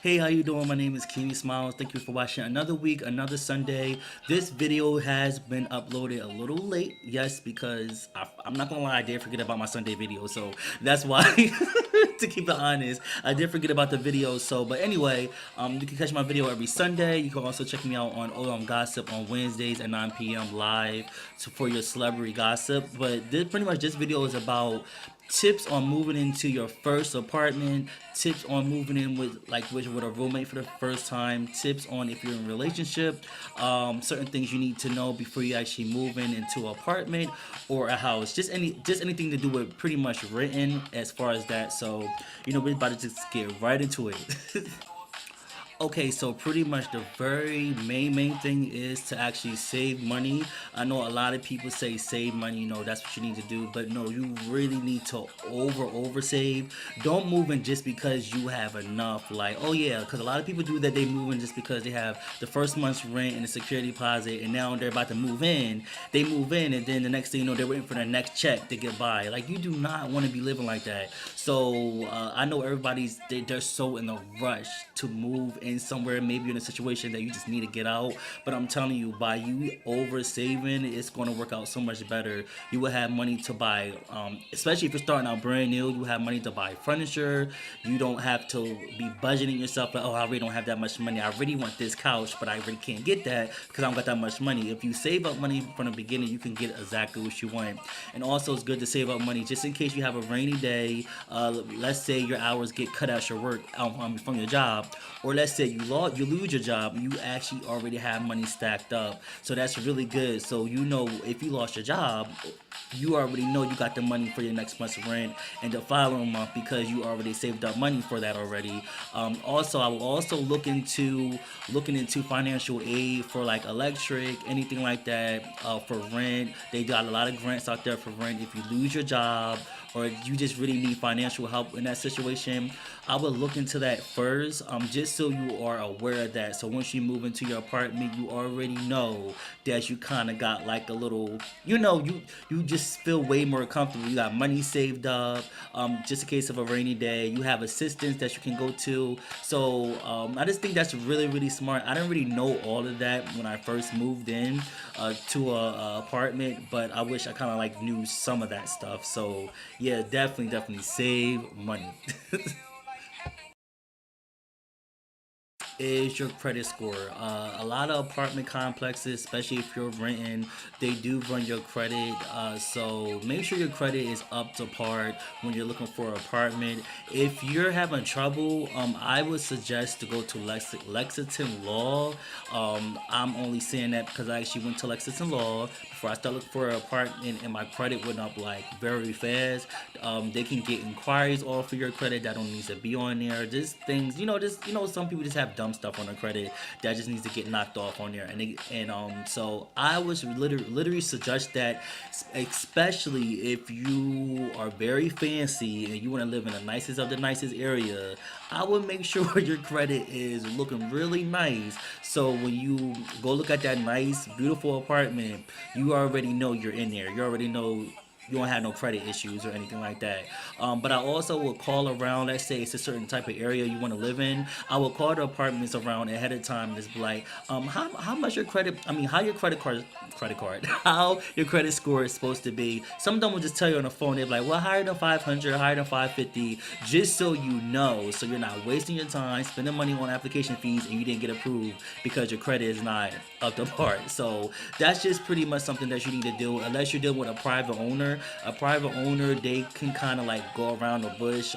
Hey, how you doing? My name is Keemsmilez. Thank you for watching another week, another Sunday. This video has been uploaded a little late, yes, because I'm not gonna lie, I did forget about my Sunday video, so that's why. To keep it honest, I did forget about the video. So, but anyway, you can catch my video every Sunday. You can also check me out on Gossip on Wednesdays at 9 p.m. live for your celebrity gossip. But pretty much this video is about tips on moving into your first apartment, tips on moving in with a roommate for the first time, tips on if you're in a relationship, certain things you need to know before you actually move into an apartment or a house, just anything to do with pretty much written as far as that. So we're about to just get right into it. Okay, so pretty much the very main thing is to actually save money. I know a lot of people say save money, that's what you need to do, but no, you really need to over save. Don't move in just because you have enough. Like, oh yeah, because a lot of people do that. They move in just because they have the first month's rent and the security deposit, and now they're about to move in. They move in, and then the next thing you know, they're waiting for their next check to get by. Like, you do not want to be living like that. So I know they're so in a rush to move in somewhere, maybe in a situation that you just need to get out. But I'm telling you, by you over saving, it's going to work out so much better. You will have money to buy, especially if you're starting out brand new. You have money to buy furniture. You don't have to be budgeting yourself. Like, oh, I really don't have that much money. I really want this couch, but I really can't get that because I don't got that much money. If you save up money from the beginning, you can get exactly what you want. And also, it's good to save up money just in case you have a rainy day. Let's say your hours get cut out your work from your job, or let's say you lose your job, you actually already have money stacked up. So that's really good. So if you lost your job, you already know you got the money for your next month's rent and the following month because you already saved up money for that already. Also, I will also looking into financial aid for like electric, anything like that, for rent. They got a lot of grants out there for rent. If you lose your job or you just really need financial help in that situation, I would look into that first, just so you are aware of that. So once you move into your apartment, you already know that you kind of got like a little, you just feel way more comfortable. You got money saved up, just in case of a rainy day. You have assistance that you can go to. So I just think that's really smart. I didn't really know all of that when I first moved in to a apartment, but I wish I kind of like knew some of that stuff. So yeah, definitely save money. Is your credit score. A lot of apartment complexes, especially if you're renting, they do run your credit. So make sure your credit is up to par when you're looking for an apartment. If you're having trouble, I would suggest to go to Lexington Law. I'm only saying that because I actually went to Lexington Law before I started looking for an apartment, and my credit went up like very fast. They can get inquiries off of your credit that don't need to be on there. Just things, some people just have dumb stuff on their credit that just needs to get knocked off on there. So I would literally suggest that, especially if you are very fancy and you want to live in the nicest of the nicest area. I would make sure your credit is looking really nice. So when you go look at that nice, beautiful apartment, you already know you're in there. You already know you don't have no credit issues or anything like that. But I also will call around. Let's say it's a certain type of area you want to live in. I will call the apartments around ahead of time and just be like, how much your credit? I mean, how your credit card, how your credit score is supposed to be. Some of them will just tell you on the phone. They're like, well, higher than 500, higher than 550, just so you know, so you're not wasting your time spending money on application fees and you didn't get approved because your credit is not up to par. So that's just pretty much something that you need to do unless you're dealing with a private owner. A private owner, they can kind of like go around the bush,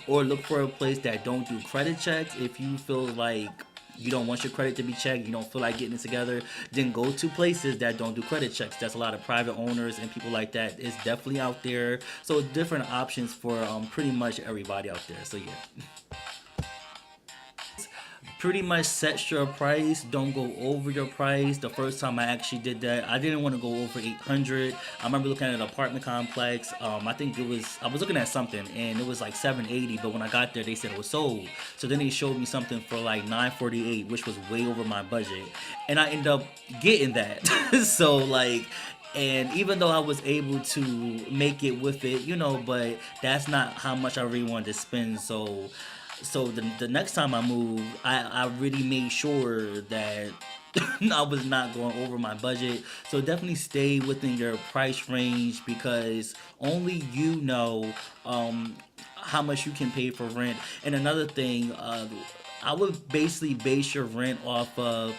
or look for a place that don't do credit checks. If you feel like you don't want your credit to be checked, you don't feel like getting it together, then go to places that don't do credit checks. That's a lot of private owners and people like that. It's definitely out there. So different options for pretty much everybody out there. So yeah. Pretty much set your price. Don't go over your price. The first time I actually did that, I didn't want to go over 800. I remember looking at an apartment complex. I think I was looking at something and it was like 780, but when I got there they said it was sold. So then they showed me something for like 948, which was way over my budget, and I ended up getting that. So like, and even though I was able to make it with it, but that's not how much I really wanted to spend. So So the next time I moved, I really made sure that I was not going over my budget. So definitely stay within your price range because only you know how much you can pay for rent. And another thing, I would basically base your rent off of,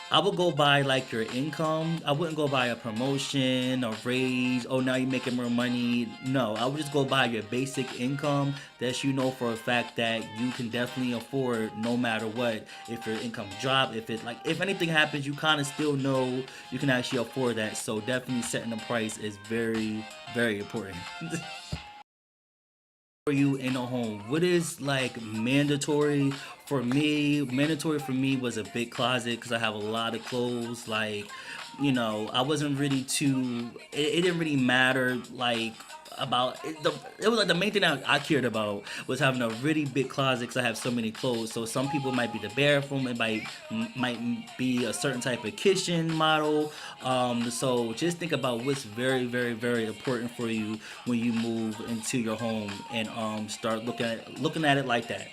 I would go by like your income. I wouldn't go by a promotion, a raise. Oh, now you're making more money. No, I would just go by your basic income that you know for a fact that you can definitely afford no matter what. If your income drop, if it like if anything happens, you kind of still know you can actually afford that. So definitely setting the price is very very important. For you in a home, what is like mandatory for me? Mandatory for me was a big closet because I have a lot of clothes. Like, I wasn't really too, it didn't really matter like about it, it was like the main thing I cared about was having a really big closet because I have so many clothes. So some people might be the bathroom, it might be a certain type of kitchen model. So just think about what's very very very important for you when you move into your home and start looking at it like that.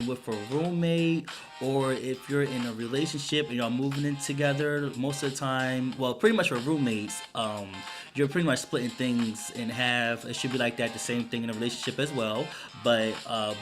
With a roommate or if you're in a relationship and y'all moving in together, most of the time, well, pretty much with roommates, you're pretty much splitting things in half. It should be like that, the same thing in a relationship as well. But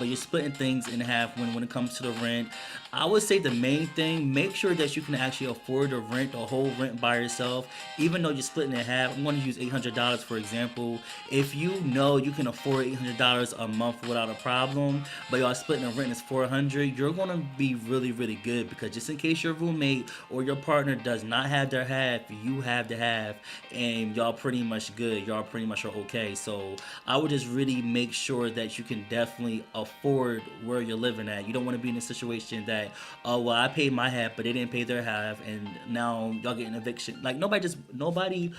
you're splitting things in half when it comes to the rent. I would say the main thing, make sure that you can actually afford to rent a whole rent by yourself, even though you're splitting it in half. I'm going to use $800 for example. If you know you can afford $800 a month without a problem, but y'all splitting the rent is 400, you're going to be really really good because just in case your roommate or your partner does not have their half, you have the half, and y'all pretty much good. Y'all pretty much are okay. So I would just really make sure that you can definitely afford where you're living at. You don't want to be in a situation that, oh well, I paid my half, but they didn't pay their half, and now y'all getting eviction. Like nobody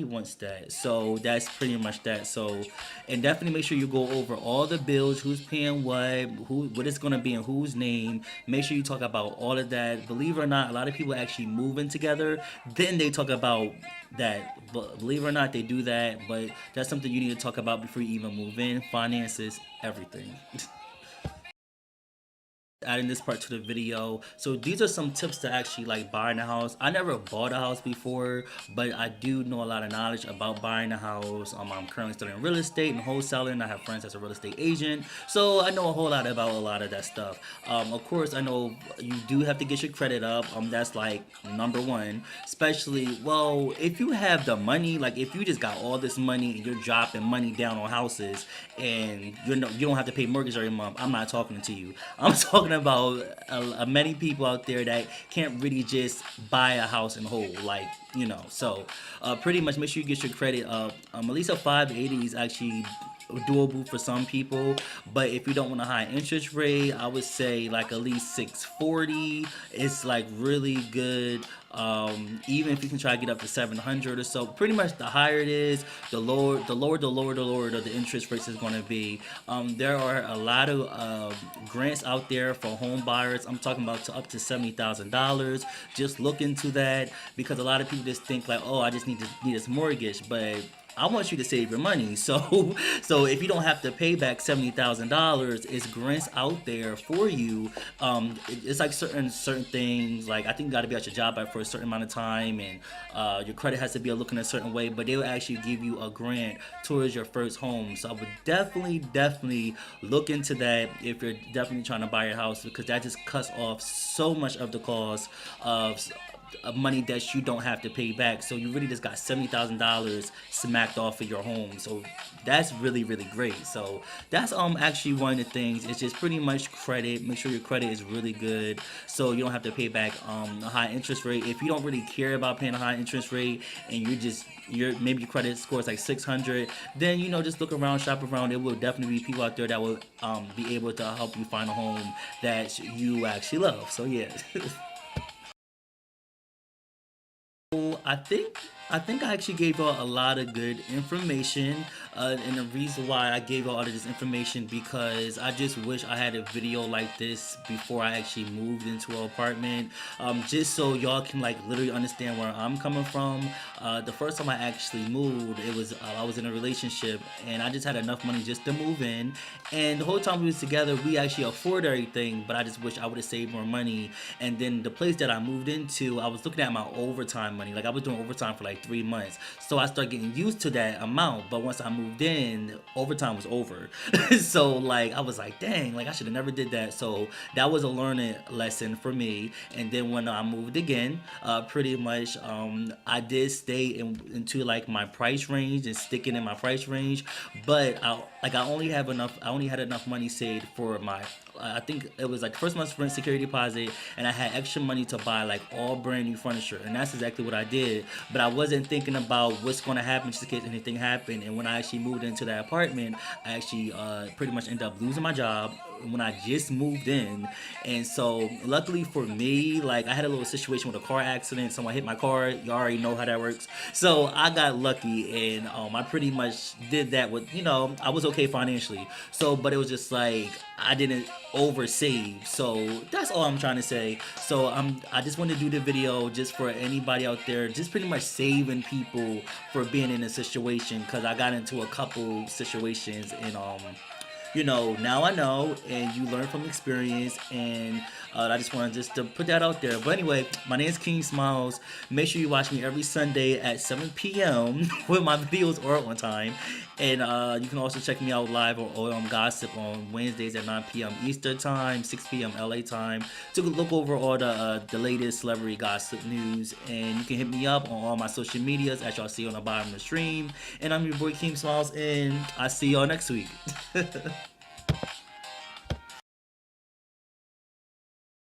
wants that. So that's pretty much that. So, and definitely make sure you go over all the bills, who's paying what it's gonna be in whose name. Make sure you talk about all of that. Believe it or not, a lot of people actually move in together, then they talk about that. But believe it or not, they do that. But that's something you need to talk about before you even move in. Finances, everything. Adding this part to the video. So these are some tips to actually like buying a house. I never bought a house before, but I do know a lot of knowledge about buying a house. I'm currently studying real estate and wholesaling. I have friends that's a real estate agent, so I know a whole lot about a lot of that stuff. Of course, I know you do have to get your credit up. That's like number one. Especially, well, if you have the money, like if you just got all this money and you're dropping money down on houses and you don't have to pay mortgage every month. I'm not talking to you. I'm talking about many people out there that can't really just buy a house in whole, like So, pretty much make sure you get your credit up. At least a 580 is actually doable for some people, but if you don't want a high interest rate, I would say like at least 640. It's like really good. Even if you can try to get up to 700 or so, pretty much the higher it is, the lower the interest rates is going to be. There are a lot of grants out there for home buyers. I'm talking about to up to $70,000. Just look into that because a lot of people just think like, oh, I just need this mortgage, but I want you to save your money. So, so if you don't have to pay back $70,000, it's grants out there for you. It's like certain things. Like I think you got to be at your job for a certain amount of time, and your credit has to be looking a certain way. But they will actually give you a grant towards your first home. So I would definitely look into that if you're definitely trying to buy a house because that just cuts off so much of the cost of money that you don't have to pay back. So you really just got $70,000 smacked off of your home. So that's really really great. So that's actually one of the things. It's just pretty much credit. Make sure your credit is really good so you don't have to pay back a high interest rate. If you don't really care about paying a high interest rate and maybe your credit score is like 600, then just look around, shop around. There will definitely be people out there that will be able to help you find a home that you actually love. So yeah. I think I think I actually gave y'all a lot of good information, and the reason why I gave y'all all of this information because I just wish I had a video like this before I actually moved into an apartment, just so y'all can like literally understand where I'm coming from. The first time I actually moved, it was I was in a relationship, and I just had enough money just to move in, and the whole time we was together, we actually afford everything, but I just wish I would have saved more money. And then the place that I moved into, I was looking at my overtime money. Like I was doing overtime for like 3 months. So I started getting used to that amount. But once I moved in, overtime was over. So like I was like, dang, like I should have never did that. So that was a learning lesson for me. And then when I moved again, pretty much I did stay into like my price range and sticking in my price range. But I only have enough. I only had enough money saved for my I think it was like first month's rent security deposit, and I had extra money to buy like all brand new furniture, and that's exactly what I did. But I wasn't thinking about what's going to happen just in case anything happened. And when I actually moved into that apartment, I actually pretty much ended up losing my job when I just moved in. And so luckily for me, like I had a little situation with a car accident. Someone hit my car. You already know how that works. So I got lucky, and I pretty much did that with I was okay financially. So, but it was just like I didn't over save. So that's all I'm trying to say. So I just want to do the video just for anybody out there, just pretty much saving people for being in a situation because I got into a couple situations and now I know, and you learn from experience, and I just wanted just to put that out there. But anyway, my name is Keem Smiles. Make sure you watch me every Sunday at 7 p.m. when my videos are on time, and you can also check me out live on OM Gossip on Wednesdays at 9 p.m. Eastern Time, 6 p.m. LA time to look over all the latest celebrity gossip news. And you can hit me up on all my social medias as y'all see on the bottom of the stream. And I'm your boy Keem Smiles, and I see y'all next week.